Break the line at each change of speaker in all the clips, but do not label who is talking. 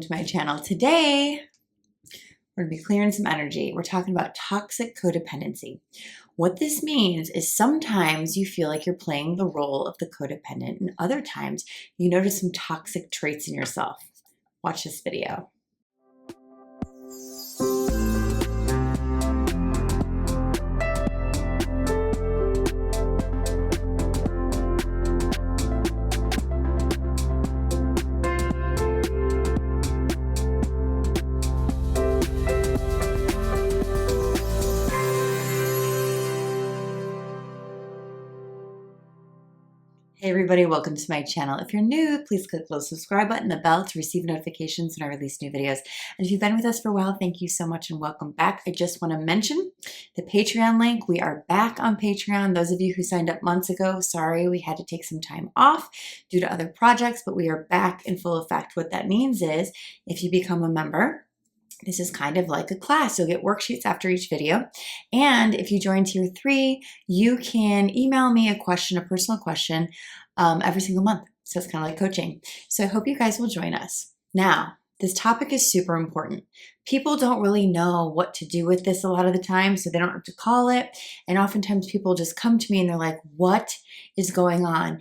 welcome to my channel. Today, we're going to be clearing some energy. We're talking about toxic codependency. What this means is sometimes you feel like you're playing the role of the codependent, and other times you notice some toxic traits in yourself. Watch this video. Hey everybody, welcome to my channel. If you're new, please click the subscribe button, the bell to receive notifications when I release new videos. And if you've been with us for a while, thank you so much and welcome back. I just want to mention the Patreon link. We are back on Patreon. Those of you who signed up months ago, sorry, we had to take some time off due to other projects, but we are back in full effect. What that means is if you become a member, this is kind of like a class. You'll get worksheets after each video. And if you join Tier 3, you can email me a question, a personal question, every single month. So it's kind of like coaching. So I hope you guys will join us. Now, this topic is super important. People don't really know what to do with this a lot of the time, so they don't know what to call it. And oftentimes people just come to me and they're like, what is going on?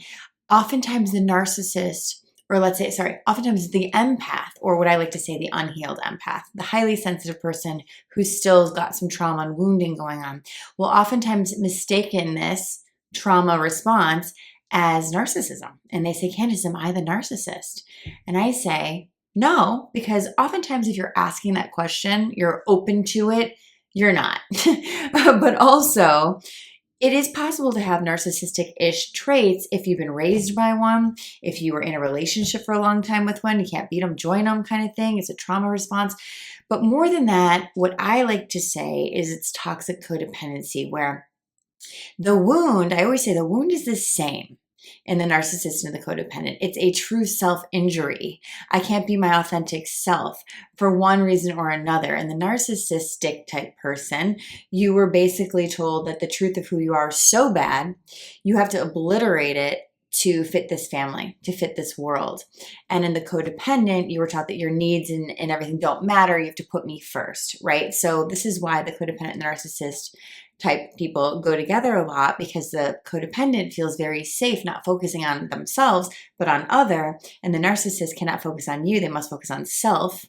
Oftentimes the narcissist, or oftentimes the empath, or what I like to say, the unhealed empath, the highly sensitive person who's still got some trauma and wounding going on, will oftentimes mistaken this trauma response as narcissism. And they say, Candace, am I the narcissist? And I say, no, because oftentimes if you're asking that question, you're open to it, you're not. But also, it is possible to have narcissistic-ish traits if you've been raised by one, if you were in a relationship for a long time with one, you can't beat them, join them kind of thing. It's a trauma response. But more than that, what I like to say is it's toxic codependency, where the wound, I always say the wound is the same in the narcissist and the codependent. It's a true self-injury. I can't be my authentic self for one reason or another. And the narcissistic type person, you were basically told that the truth of who you are is so bad, you have to obliterate it to fit this family, to fit this world. And in the codependent, you were taught that your needs and everything don't matter. You have to put me first, right? So this is why the codependent and the narcissist type people go together a lot, because the codependent feels very safe, not focusing on themselves, but on other. And the narcissist cannot focus on you. They must focus on self,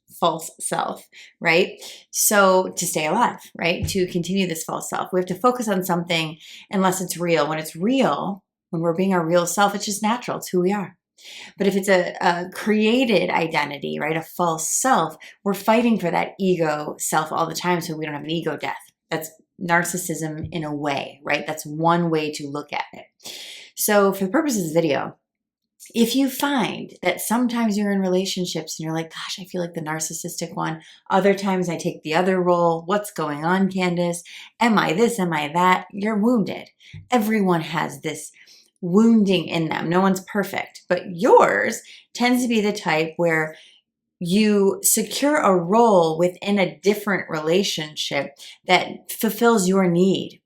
false self, right? So to stay alive, right? To continue this false self, we have to focus on something unless it's real. When it's real, when we're being our real self, it's just natural. It's who we are. But if it's a created identity, right, a false self, we're fighting for that ego self all the time so we don't have an ego death. That's narcissism in a way, right? That's one way to look at it. So for the purpose of this video, if you find that sometimes you're in relationships and you're like, gosh, I feel like the narcissistic one. Other times I take the other role. What's going on, Candace? Am I this? Am I that? You're wounded. Everyone has this wounding in them. No one's perfect, but yours tends to be the type where you secure a role within a different relationship that fulfills your need.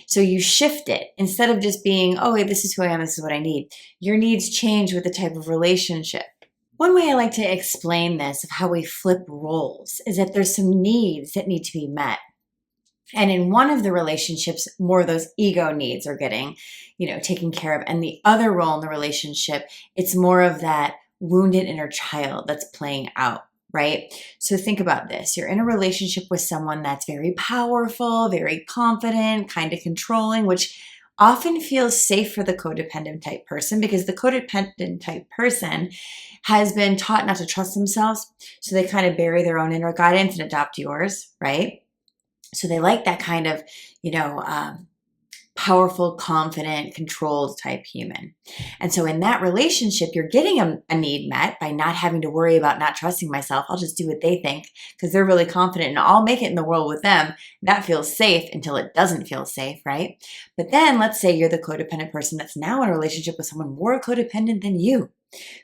So you shift it. Instead of just being, oh, wait, this is who I am, this is what I need. Your needs change with the type of relationship. One way I like to explain this, of how we flip roles, is that there's some needs that need to be met. And in one of the relationships, more of those ego needs are getting, taken care of. And the other role in the relationship, it's more of that wounded inner child that's playing out, right? So think about this. You're in a relationship with someone that's very powerful, very confident, kind of controlling, which often feels safe for the codependent type person, because the codependent type person has been taught not to trust themselves. So they kind of bury their own inner guidance and adopt yours, right? So they like that kind of, powerful, confident, controlled type human. And so in that relationship, you're getting a need met by not having to worry about not trusting myself. I'll just do what they think because they're really confident and I'll make it in the world with them. That feels safe until it doesn't feel safe, right? But then let's say you're the codependent person that's now in a relationship with someone more codependent than you,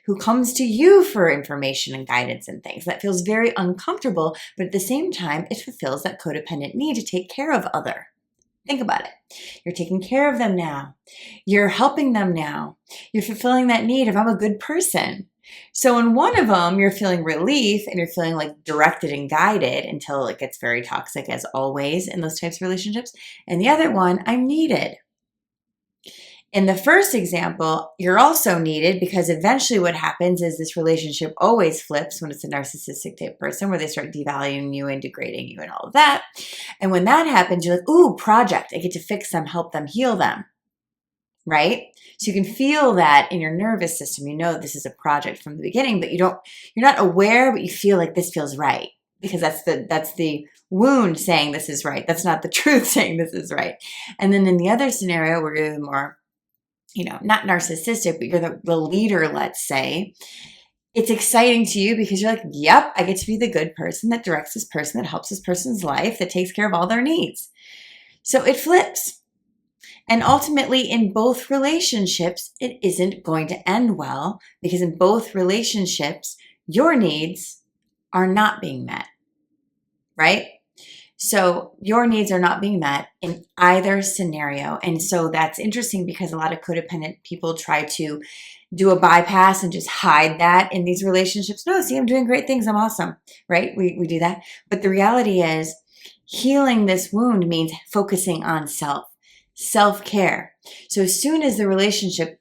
who comes to you for information and guidance and things. That feels very uncomfortable, but at the same time, it fulfills that codependent need to take care of other. Think about it. You're taking care of them now. You're helping them now. You're fulfilling that need of, I'm a good person. So in one of them, you're feeling relief and you're feeling like directed and guided until it gets very toxic, as always in those types of relationships. And the other one, I'm needed. In the first example, you're also needed because eventually what happens is this relationship always flips when it's a narcissistic type person where they start devaluing you and degrading you and all of that. And when that happens, you're like, ooh, project. I get to fix them, help them, heal them. Right? So you can feel that in your nervous system. You know this is a project from the beginning, but you're not aware, but you feel like this feels right because that's the wound saying this is right. That's not the truth saying this is right. And then in the other scenario where you're the more, not narcissistic, but you're the leader, let's say, it's exciting to you because you're like, yep, I get to be the good person that directs this person, that helps this person's life, that takes care of all their needs. So it flips. And ultimately, in both relationships, it isn't going to end well because in both relationships, your needs are not being met, right? So your needs are not being met in either scenario. And so that's interesting because a lot of codependent people try to do a bypass and just hide that in these relationships. No, see, I'm doing great things. I'm awesome, right? We do that. But the reality is healing this wound means focusing on self-care. So as soon as the relationship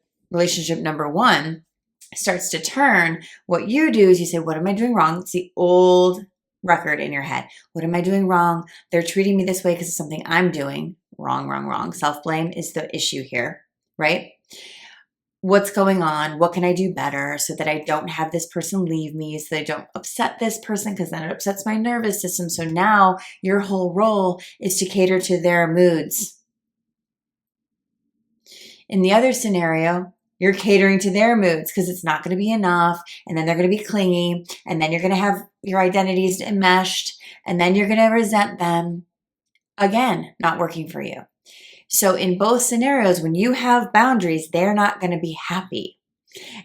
number one starts to turn, what you do is you say, what am I doing wrong? It's the old record in your head. What am I doing wrong? They're treating me this way because of something I'm doing wrong, wrong, wrong. Self-blame is the issue here, right? What's going on? What can I do better so that I don't have this person leave me, so that I don't upset this person because then it upsets my nervous system. So now your whole role is to cater to their moods. In the other scenario, you're catering to their moods because it's not going to be enough. And then they're going to be clingy. And then you're going to have your identities enmeshed. And then you're going to resent them. Again, not working for you. So in both scenarios, when you have boundaries, they're not going to be happy.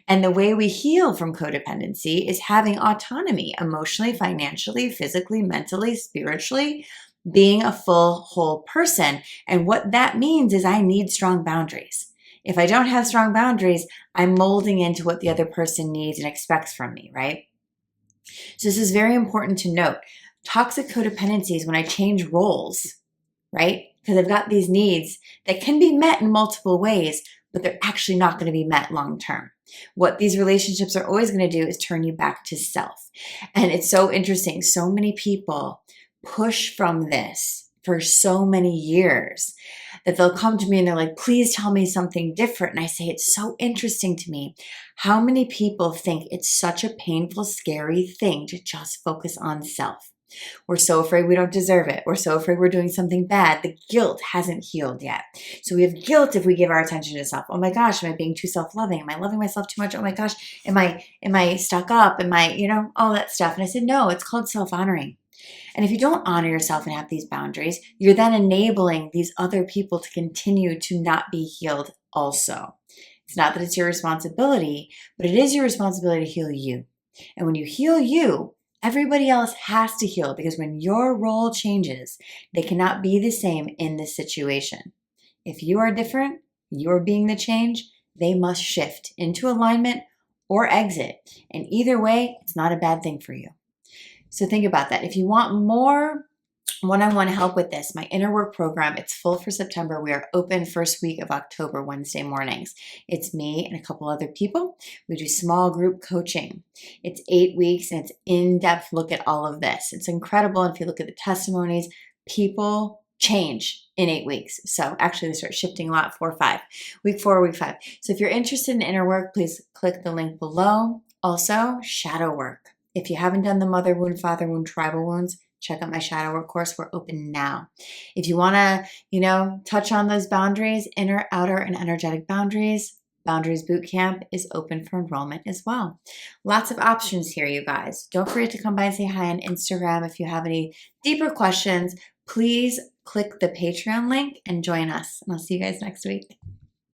And the way we heal from codependency is having autonomy emotionally, financially, physically, mentally, spiritually, being a full, whole person. And what that means is I need strong boundaries. If I don't have strong boundaries, I'm molding into what the other person needs and expects from me, right? So this is very important to note. Toxic codependency is when I change roles, right? Because I've got these needs that can be met in multiple ways, but they're actually not going to be met long term. What these relationships are always going to do is turn you back to self. And it's so interesting. So many people push from this for so many years that they'll come to me and they're like, please tell me something different. And I say, it's so interesting to me how many people think it's such a painful, scary thing to just focus on self. We're so afraid we don't deserve it. We're so afraid we're doing something bad. The guilt hasn't healed yet. So we have guilt if we give our attention to self. Oh my gosh, am I being too self-loving? Am I loving myself too much? Oh my gosh, am I stuck up? Am I, all that stuff? And I said, no, it's called self-honoring. And if you don't honor yourself and have these boundaries, you're then enabling these other people to continue to not be healed also. It's not that it's your responsibility, but it is your responsibility to heal you. And when you heal you, everybody else has to heal because when your role changes, they cannot be the same in this situation. If you are different, you're being the change, they must shift into alignment or exit. And either way, it's not a bad thing for you. So think about that. If you want more one-on-one help with this, my inner work program, it's full for September. We are open first week of October, Wednesday mornings. It's me and a couple other people. We do small group coaching. It's 8 weeks and it's in-depth look at all of this. It's incredible. And if you look at the testimonies, people change in 8 weeks. So actually they start shifting a lot, 4 or 5. Week 4, week 5. So if you're interested in inner work, please click the link below. Also, shadow work. If you haven't done the mother wound, father wound, tribal wounds, check out my shadow work course. We're open now. If you want to, touch on those boundaries, inner, outer, and energetic boundaries, Boundaries Bootcamp is open for enrollment as well. Lots of options here, you guys. Don't forget to come by and say hi on Instagram. If you have any deeper questions, please click the Patreon link and join us. And I'll see you guys next week.